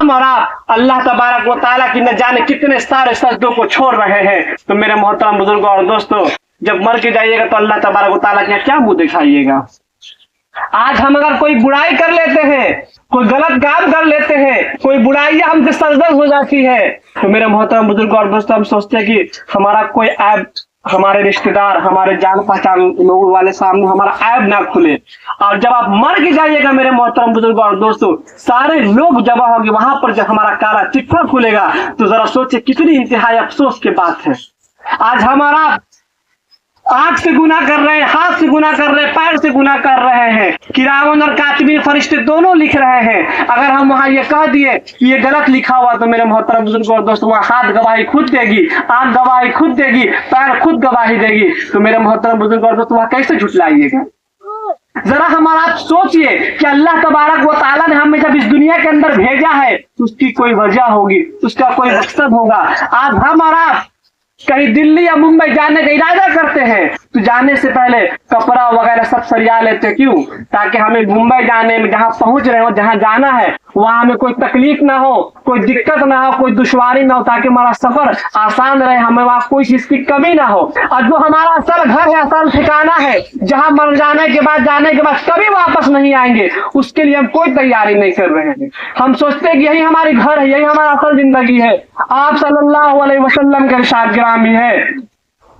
हम और आप अल्लाह तबारक व तआला की न जाने कितने सारे सजदों को छोड़ रहे हैं। तो मेरे मोहतरम बुजुर्गों और दोस्तों, जब मर के जाइएगा तो अल्लाह तबारक व तआला के क्या मुंह दिखाइएगा। आज हम अगर कोई बुराई कर लेते हैं, कोई गलत काम कर लेते हैं, कोई बुराई हमसे सरजद हो जाती है, तो मेरे मोहतरम बुजुर्ग और दोस्तों, हम सोचते हैं कि हमारा कोई ऐब हमारे रिश्तेदार, हमारे जान पहचान लोगों वाले सामने हमारा ऐब ना खुले। और जब आप मर के जाइएगा मेरे मोहतरम बुजुर्ग और दोस्तों, सारे लोग जमा होंगे वहां पर, जब हमारा काला चिट्ठा खुलेगा तो जरा सोचे कितनी इंतहाई अफसोस की बात है। आज हमारा आंख से गुनाह कर रहे हैं, हाथ से गुनाह कर रहे हैं, पैर से गुनाह कर रहे हैं, किरामन और कातिबीन फरिश्ते दोनों लिख रहे हैं। अगर हम वहां ये कह दिए कि ये गलत लिखा हुआ तो मेरे मोहतरम बुजुर्ग और दोस्तों, वहां हाथ गवाही खुद देगी, आंख गवाही खुद देगी, पैर खुद गवाही देगी। तो मेरे मोहतरम बुजुर्ग और दोस्तों, वहां कैसे झुठलाइएगा। जरा हमारा आप सोचिए कि अल्लाह तबारक व तआला ने हमें जब इस दुनिया के अंदर भेजा है तो उसकी कोई वजह होगी, उसका कोई मकसद होगा। आज हमारा कहीं दिल्ली या मुंबई जाने का इरादा करते हैं तो जाने से पहले कपड़ा वगैरह सब सरिया लेते, क्यों? ताकि हमें मुंबई जाने में जहां पहुंच रहे हो, जहां जाना है वहां हमें कोई तकलीफ ना हो, कोई दिक्कत ना हो, कोई दुश्वारी ना हो, ताकि हमारा सफर आसान रहे, हमें वहां कोई चीज की कमी ना हो। और जो हमारा असल घर है, असल ठिकाना है, जहां मर जाने के बाद कभी वापस नहीं आएंगे, उसके लिए हम कोई तैयारी नहीं कर रहे हैं। हम सोचते हैं कि यही हमारी घर है, यही हमारा असल जिंदगी है। आप सल्लल्लाहु अलैहि वसल्लम के इरशाद गिरामी है,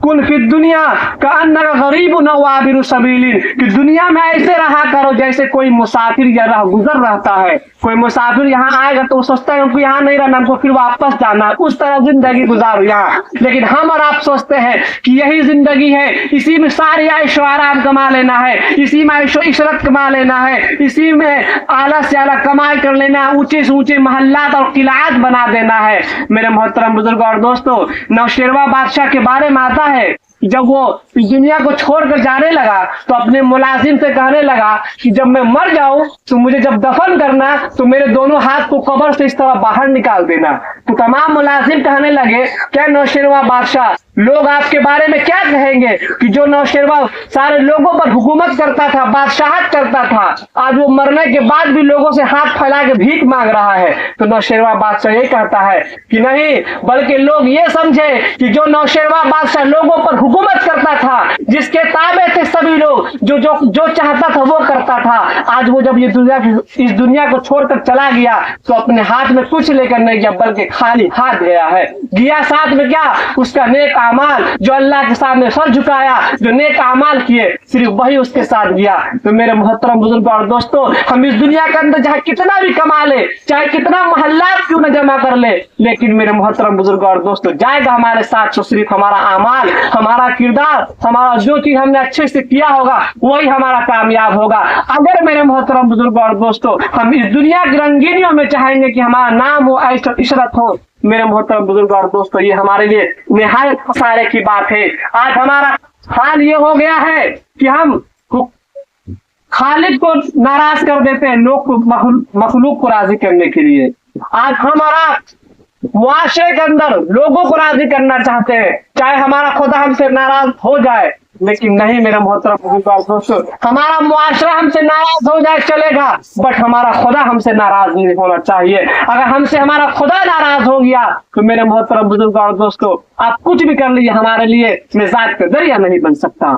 कुल फिद दुनिया का अन्नका गरीब न वाबिरु सबीलिन, कि दुनिया में ऐसे रहा करो जैसे कोई मुसाफिर या राह गुजर रहता है। कोई मुसाफिर यहाँ आएगा तो वो सोचता है हमको यहाँ नहीं रहना, हमको फिर वापस जाना है, उस तरह जिंदगी गुजारो यहाँ। लेकिन हम और आप सोचते हैं कि यही जिंदगी है, इसी में सारी ऐशो आराम कमा लेना है, इसी में ऐशो इशरत कमा लेना है, इसी में आला से आला कमाई कर लेना है, ऊंचे से ऊंचे महल्लात और किलात बना देना है। मेरे मोहतरम बुजुर्ग और दोस्तों, नौशेरवा बादशाह के बारे में आता है, जब वो इस दुनिया को छोड़कर जाने लगा तो अपने मुलाजिम से कहने लगा कि जब मैं मर जाऊं तो मुझे जब दफन करना तो मेरे दोनों हाथ को कब्र से इस तरह बाहर निकाल देना। तो तमाम मुलाजिम कहने लगे, क्या नौशेरवा बादशाह, लोग आपके बारे में क्या कहेंगे कि जो नौशेरवा सारे लोगों पर हुकूमत करता था, बादशाहत करता था, आज वो मरने के बाद भी लोगों से हाथ फैला के भीख मांग रहा है। तो नौशेरवा बादशाह ये कहता है कि नहीं, बल्कि लोग ये समझे कि जो नौशेरवा बादशाह लोगों पर हुकूमत करता था, जिसके ताबे थे सभी लोग, जो चाहता था वो करता था, आज वो जब इस दुनिया को छोड़कर चला गया तो अपने हाथ में कुछ लेकर नहीं गया, बल्कि खाली हाथ गया है। गया साथ में क्या? उसका नेक अमाल, जो अल्लाह के सामने सर झुकाया, जो नेक अमाल किए, सिर्फ वही उसके साथ गया। तो मेरे मोहतरम बुजुर्ग और दोस्तों, हम इस दुनिया के अंदर चाहे कितना भी कमा ले, चाहे कितना मोहल्लात क्यों न जमा कर ले, लेकिन मेरे मोहतरम बुजुर्ग और दोस्तों, जाएगा हमारे साथ तो सिर्फ हमारा अमाल, हमारा किरदार, हमारा जो चीज हमने अच्छे से किया होगा वही हमारा कामयाब होगा। अगर मेरे मोहतरम बुजुर्ग और दोस्तों, हम इस दुनिया की रंगीनियों में चाहेंगे कि हमारा नाम हो, इशरत हो, मेरे मोहतरम बुजुर्ग और दोस्तों, ये हमारे लिए निहायत खसारे की बात है। आज हमारा हाल ये हो गया है कि हम खालिक को नाराज कर देते हैं लोग को, मखलूक को राजी करने के लिए। आज हमारा मुआशरे के अंदर लोगों को राजी करना चाहते हैं, चाहे हमारा खुदा हमसे नाराज हो जाए, लेकिन नहीं मेरा मोहतरम दोस्तों, हमारा मुआशरा हमसे नाराज हो जाए चलेगा, बट हमारा खुदा हमसे नाराज नहीं होना चाहिए। अगर हमसे हमारा खुदा नाराज हो गया तो मेरे मोहतरम बुजुर्ग और दोस्तों, आप कुछ भी कर लीजिए, हमारे लिए निजात का जरिया नहीं बन सकता।